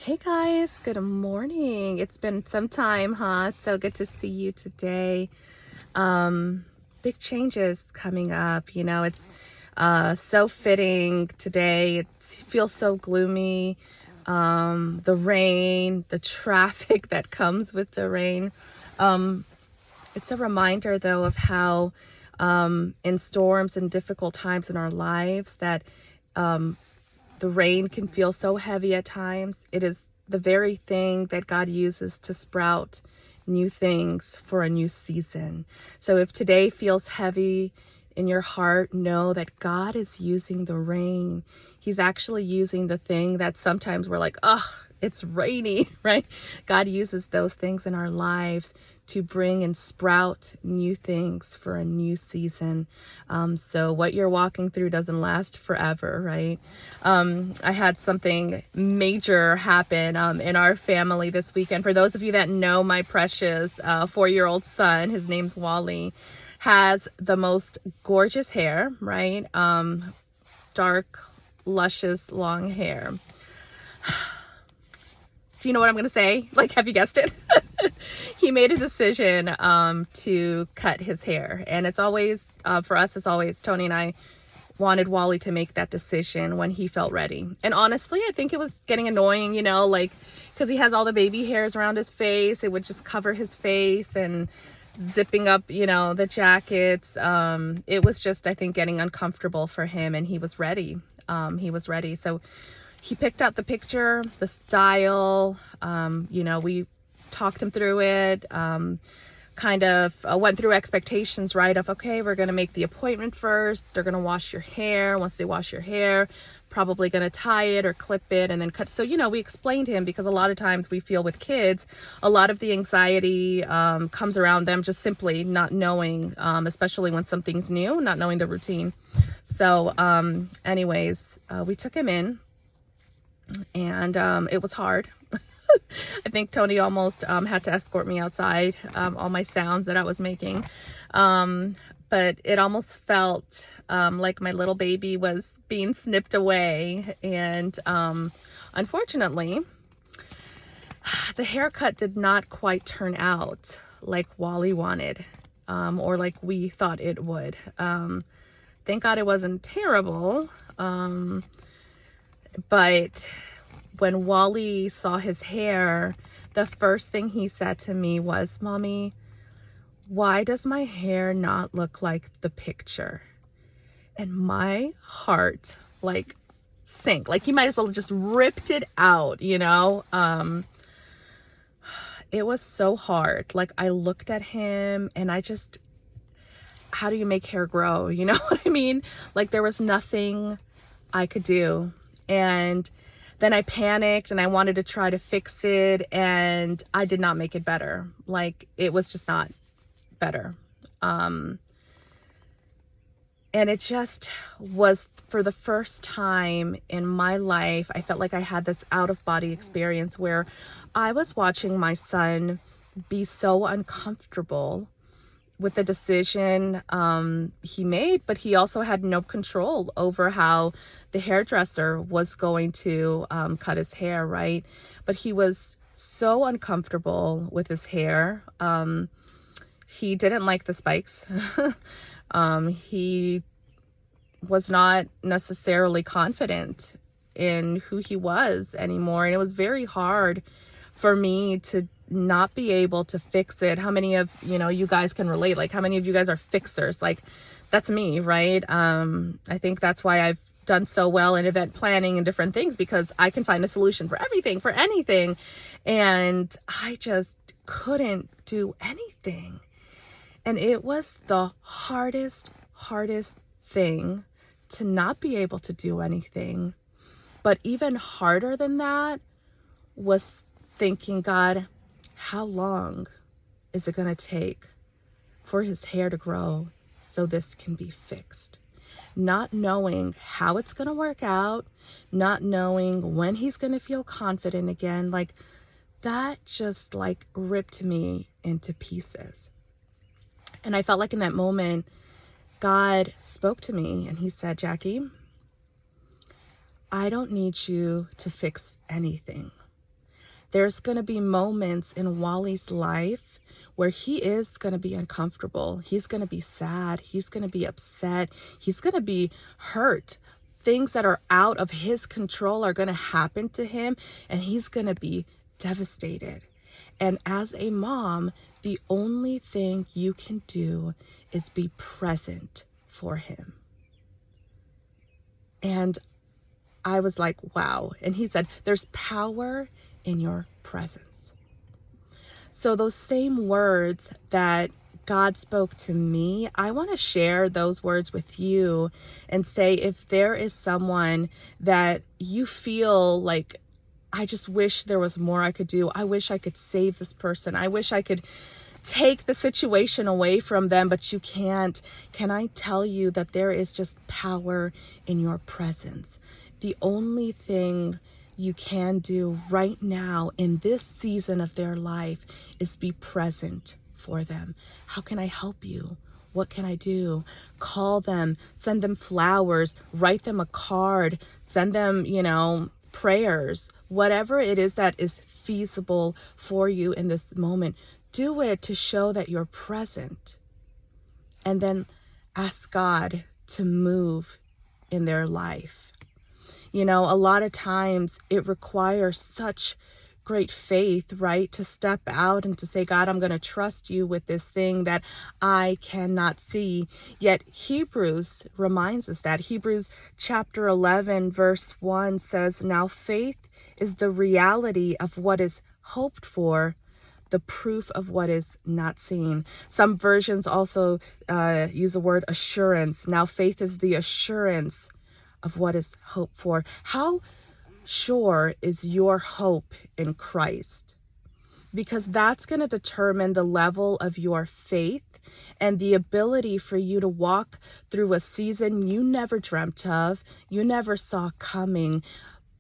Hey guys, good morning. It's been some time, huh? It's so good to see you today. Big changes coming up. It's so fitting today. It feels so gloomy. The rain, the traffic that comes with the rain. It's a reminder, though, of how in storms and difficult times in our lives that the rain can feel so heavy at times. It is the very thing that God uses to sprout new things for a new season. So if today feels heavy in your heart, know that God is using the rain. He's actually using the thing that sometimes we're like, oh, it's rainy, right? God uses those things in our lives to bring and sprout new things for a new season. So what you're walking through doesn't last forever, right? I had something major happen in our family this weekend. For those of you that know my precious 4-year-old son, his name's Wally, has the most gorgeous hair, right? Dark, luscious, long hair. Do you know what I'm going to say? Like, have you guessed it? He made a decision to cut his hair. And it's always, for us, it's always, Tony and I wanted Wally to make that decision when he felt ready. And honestly, I think it was getting annoying, because he has all the baby hairs around his face. It would just cover his face and zipping up, the jackets. It was just, I think, getting uncomfortable for him, and he was ready. So he picked out the picture, the style. We talked him through it, kind of went through expectations, right? Of, okay, we're going to make the appointment first. They're going to wash your hair. Once they wash your hair, probably going to tie it or clip it and then cut. So, we explained to him, because a lot of times we feel with kids, a lot of the anxiety comes around them just simply not knowing, especially when something's new, not knowing the routine. So anyways, we took him in, and it was hard. I think Tony almost had to escort me outside, all my sounds that I was making. But it almost felt like my little baby was being snipped away. And unfortunately, the haircut did not quite turn out like Wally wanted, or like we thought it would. Thank God it wasn't terrible. But when Wally saw his hair, the first thing he said to me was, "Mommy, why does my hair not look like the picture?" And my heart sank. Like, he might as well have just ripped it out, It was so hard. Like, I looked at him and how do you make hair grow? You know what I mean? Like, there was nothing I could do. And then I panicked and I wanted to try to fix it, and I did not make it better. Like, it was just not better. And it just was, for the first time in my life, I felt like I had this out-of-body experience where I was watching my son be so uncomfortable with the decision he made, but he also had no control over how the hairdresser was going to cut his hair, right? But he was so uncomfortable with his hair. He didn't like the spikes. He was not necessarily confident in who he was anymore. And it was very hard for me to not be able to fix it. How many of you guys can relate? Like, how many of you guys are fixers? Like, that's me, right? I think that's why I've done so well in event planning and different things, because I can find a solution for everything, for anything. And I just couldn't do anything. And it was the hardest thing to not be able to do anything. But even harder than that was thinking, God, how long is it going to take for his hair to grow so this can be fixed? Not knowing how it's going to work out, not knowing when he's going to feel confident again. Like, that just ripped me into pieces. And I felt like in that moment, God spoke to me and he said, "Jackie, I don't need you to fix anything. there's going to be moments in Wally's life where he is going to be uncomfortable. He's going to be sad. He's going to be upset. He's going to be hurt. Things that are out of his control are going to happen to him, and he's going to be devastated. And as a mom, the only thing you can do is be present for him. And I was like, wow. And he said, there's power in your presence. So those same words that God spoke to me, I want to share those words with you and say, if there is someone that you feel like, I just wish there was more I could do. I wish I could save this person. I wish I could take the situation away from them, but you can't. Can I tell you that there is just power in your presence? The only thing you can do right now in this season of their life is be present for them. How can I help you? What can I do? Call them, send them flowers, write them a card, send them, prayers, whatever it is that is feasible for you in this moment. Do it to show that you're present. And then ask God to move in their life. A lot of times it requires such great faith, right? To step out and to say, God, I'm going to trust you with this thing that I cannot see. Yet Hebrews reminds us that. Hebrews chapter 11, verse 1 says, now faith is the reality of what is hoped for, the proof of what is not seen. Some versions also use the word assurance. Now faith is the assurance of what is hoped for. How sure is your hope in Christ? Because that's going to determine the level of your faith and the ability for you to walk through a season you never dreamt of, you never saw coming,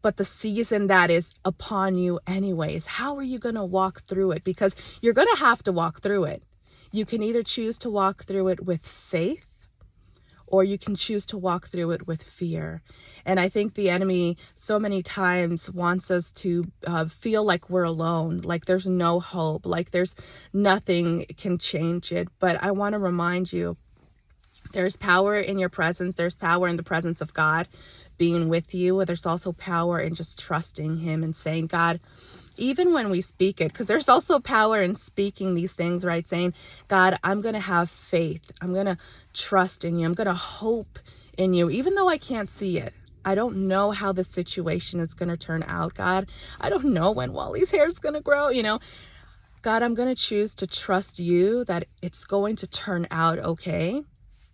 but the season that is upon you anyways. How are you going to walk through it? Because you're going to have to walk through it. You can either choose to walk through it with faith, or you can choose to walk through it with fear. And I think the enemy so many times wants us to feel like we're alone, like there's no hope, like there's nothing can change it. But I want to remind you, there's power in your presence. There's power in the presence of God being with you. There's also power in just trusting him and saying, God, even when we speak it, because there's also power in speaking these things, right? Saying, God, I'm going to have faith. I'm going to trust in you. I'm going to hope in you, even though I can't see it. I don't know how the situation is going to turn out, God. I don't know when Wally's hair is going to grow, God, I'm going to choose to trust you that it's going to turn out okay.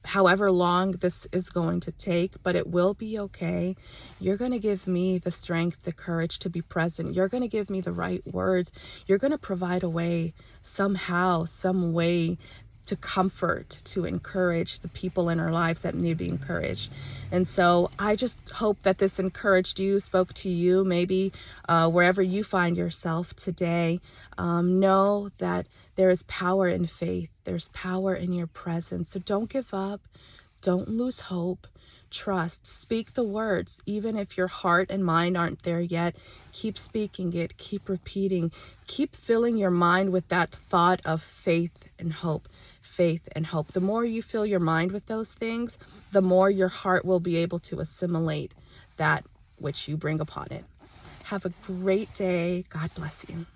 However long this is going to take, but it will be okay. You're going to give me the strength, the courage to be present. You're going to give me the right words. You're going to provide a way somehow, some way to comfort, to encourage the people in our lives that need to be encouraged. And so I just hope that this encouraged you, spoke to you, maybe wherever you find yourself today. Know that there is power in faith. There's power in your presence. So don't give up. Don't lose hope. Trust. Speak the words. Even if your heart and mind aren't there yet, keep speaking it. Keep repeating. Keep filling your mind with that thought of faith and hope. Faith and hope. The more you fill your mind with those things, the more your heart will be able to assimilate that which you bring upon it. Have a great day. God bless you.